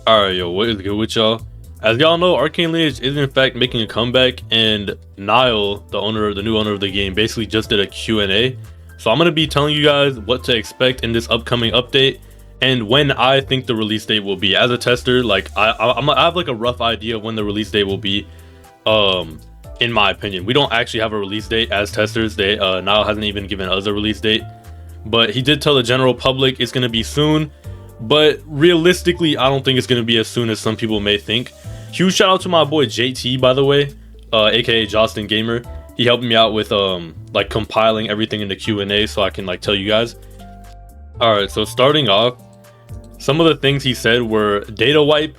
Alright, yo, what is good with y'all? As y'all know, Arcane Lineage is in fact making a comeback, and Niall, the new owner of the game, basically just did a Q&A. So I'm going to be telling you guys what to expect in this upcoming update, and when I think the release date will be. As a tester, like, I have like a rough idea of when the release date will be, in my opinion. We don't actually have a release date as testers. Niall hasn't even given us a release date, but he did tell the general public it's going to be soon. But realistically, I don't think it's going to be as soon as some people may think. Huge shout out to my boy JT, by the way, aka Justin Gamer. He helped me out with like compiling everything in the Q&A so I can like tell you guys. Alright, so starting off, some of the things he said were data wipe.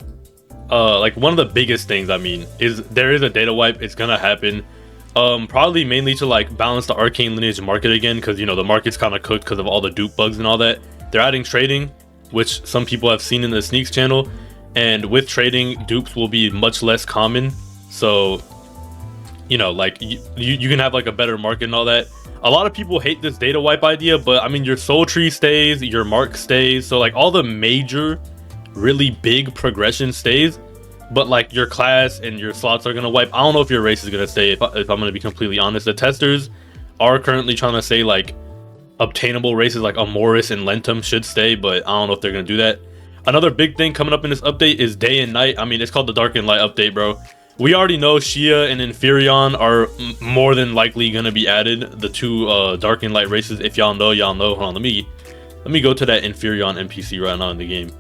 Like one of the biggest things, I mean, is there is a data wipe. It's gonna happen. Probably mainly to like balance the Arcane Lineage market again, because you know the market's kind of cooked because of all the dupe bugs and all that. They're adding trading, which some people have seen in the Sneaks channel, and with trading, dupes will be much less common. So, you know, like you can have like a better market and all that. A lot of people hate this data wipe idea, but I mean, your soul tree stays, your mark stays, so like all the major, really big progression stays, but like your class and your slots are gonna wipe. I don't know if your race is gonna stay. If I'm gonna be completely honest, the testers are currently trying to say like obtainable races like Amoris and Lentum should stay, but I don't know if they're gonna do that. Another big thing coming up in this update is day and night. I mean, it's called the Dark and Light update, bro. We already know Shia and Inferion are more than likely gonna be added, the two Dark and Light races. If y'all know, y'all know. Hold on, let me go to that Inferion NPC right now in the game.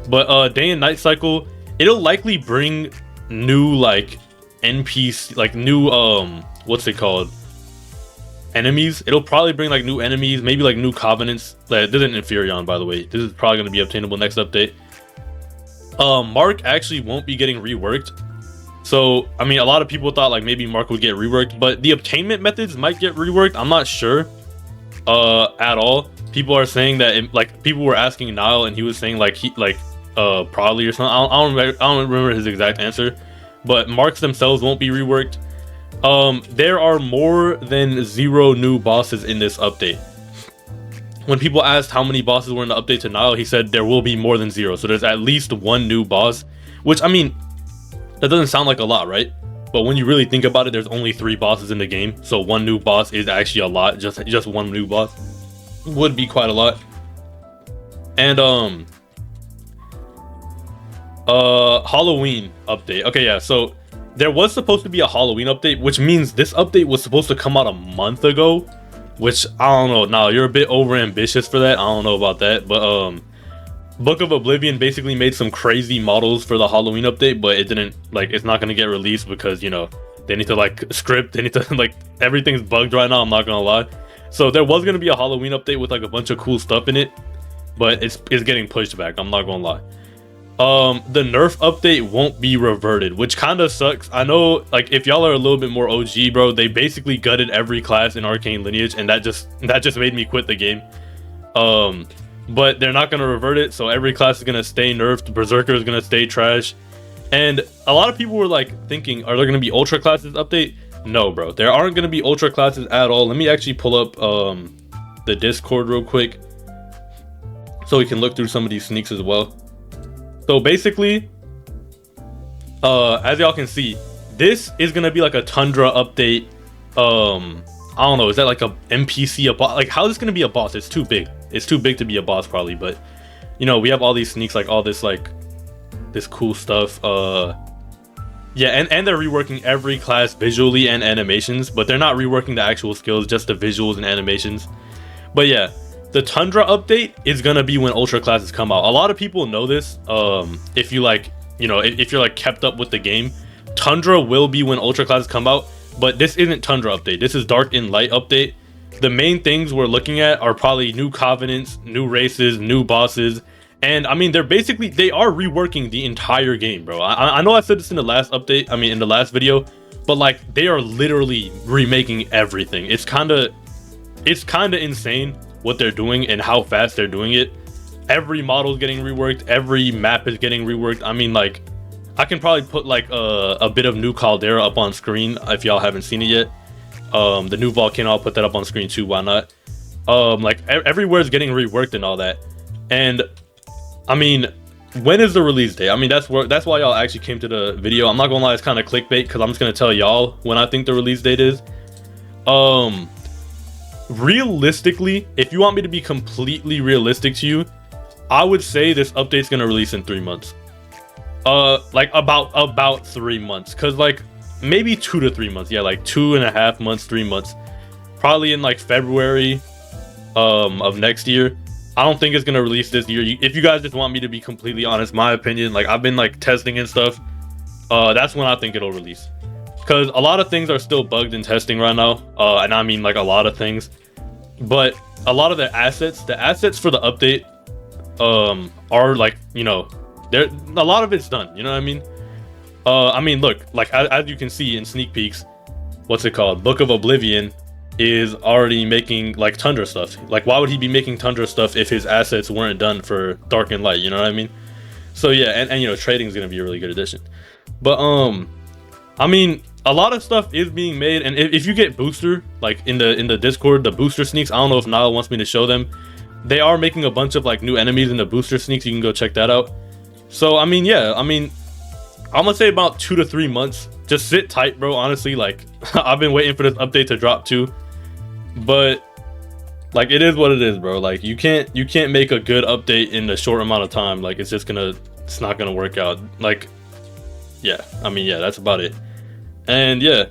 But day and night cycle, it'll likely bring new like NPC, like new what's it called, enemies. It'll probably bring like new enemies, maybe like new covenants. This isn't Inferion, by the way. This is probably going to be obtainable next update. Mark actually won't be getting reworked. So I mean, a lot of people thought like maybe Mark would get reworked, but the obtainment methods might get reworked. I'm not sure at all. People are saying that like people were asking Niall, and he was saying like probably or something. I don't remember his exact answer, but marks themselves won't be reworked. There are more than 0 new bosses in this update. When people asked how many bosses were in the update to Niall, he said there will be more than 0. So there's at least 1 new boss, which I mean, that doesn't sound like a lot, right? But when you really think about it, there's only 3 bosses in the game. So 1 new boss is actually a lot. Just 1 new boss would be quite a lot. And Halloween update. Okay, yeah, so there was supposed to be a Halloween update, which means this update was supposed to come out a month ago, which I don't know. Now you're a bit over ambitious for that. I don't know about that, but Book of Oblivion basically made some crazy models for the Halloween update, but it didn't, like, it's not going to get released because, you know, they need to like script, they need to like, everything's bugged right now, I'm not gonna lie. So there was going to be a Halloween update with like a bunch of cool stuff in it, but it's getting pushed back, I'm not gonna lie. The nerf update won't be reverted, which kind of sucks. I know, like, if y'all are a little bit more OG, bro, they basically gutted every class in Arcane Lineage, and that just made me quit the game. But they're not gonna revert it, so every class is gonna stay nerfed. Berserker is gonna stay trash, and a lot of people were like thinking, are there gonna be ultra classes update? No, bro, there aren't gonna be ultra classes at all. Let me actually pull up the Discord real quick so we can look through some of these sneaks as well. So basically, as y'all can see, this is gonna be like a Tundra update. I don't know, is that like a NPC, a boss? Like, how is this gonna be a boss? It's too big. It's too big to be a boss, probably. But you know, we have all these sneaks, like all this like this cool stuff. Yeah, and they're reworking every class visually and animations, but they're not reworking the actual skills, just the visuals and animations. But yeah, the Tundra update is gonna be when ultra classes come out. A lot of people know this. If you like, you know, if you're like kept up with the game, Tundra will be when ultra classes come out. But this isn't Tundra update. This is Dark and Light update. The main things we're looking at are probably new covenants, new races, new bosses, and I mean they are reworking the entire game, bro. I know I said this in the last update. I mean in the last video, but like they are literally remaking everything. It's kind of insane what they're doing and how fast they're doing it. Every model is getting reworked, every map is getting reworked. I mean, like, I can probably put like a bit of new Caldera up on screen if y'all haven't seen it yet. The new volcano, I'll put that up on screen too, why not? Like everywhere is getting reworked and all that. And I mean, when is the release date? I mean, that's why y'all actually came to the video. I'm not gonna lie, it's kind of clickbait because I'm just gonna tell y'all when I think the release date is. Realistically, if you want me to be completely realistic to you, I would say this update's gonna release in 3 months. Like about 3 months, cause like maybe 2 to 3 months. Yeah, like 2.5 months, 3 months, probably in like February of next year. I don't think it's gonna release this year. If you guys just want me to be completely honest, my opinion, like I've been like testing and stuff, that's when I think it'll release, because a lot of things are still bugged in testing right now, and I mean like a lot of things, but a lot of the assets for the update are like, you know, there a lot of it's done, you know what I mean. Look, like as you can see in sneak peeks, what's it called, Book of Oblivion is already making like Tundra stuff. Like why would he be making Tundra stuff if his assets weren't done for Dark and Light, you know what I mean? So yeah, and you know, trading is gonna be a really good addition. But I mean, a lot of stuff is being made, and if you get booster, like in the Discord, the booster sneaks, I don't know if Niall wants me to show them, they are making a bunch of like new enemies in the booster sneaks. You can go check that out. So I mean, yeah, I mean, I'm gonna say about 2 to 3 months. Just sit tight, bro. Honestly, like I've been waiting for this update to drop too. But like it is what it is, bro. Like you can't make a good update in a short amount of time. Like it's not gonna work out. Like yeah, I mean, yeah, that's about it. And yeah,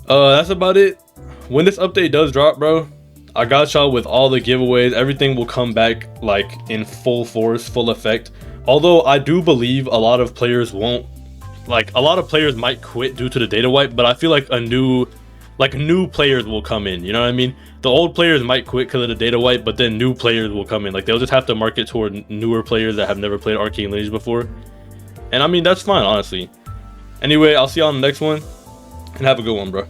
that's about it. When this update does drop, bro, I got y'all with all the giveaways. Everything will come back like in full force, full effect. Although I do believe a lot of players won't, like a lot of players might quit due to the data wipe, but I feel like new players will come in, you know what I mean? The old players might quit because of the data wipe, but then new players will come in. Like they'll just have to market toward newer players that have never played Arcane Lineage before. And I mean, that's fine, honestly. Anyway, I'll see y'all on the next one, and have a good one, bro.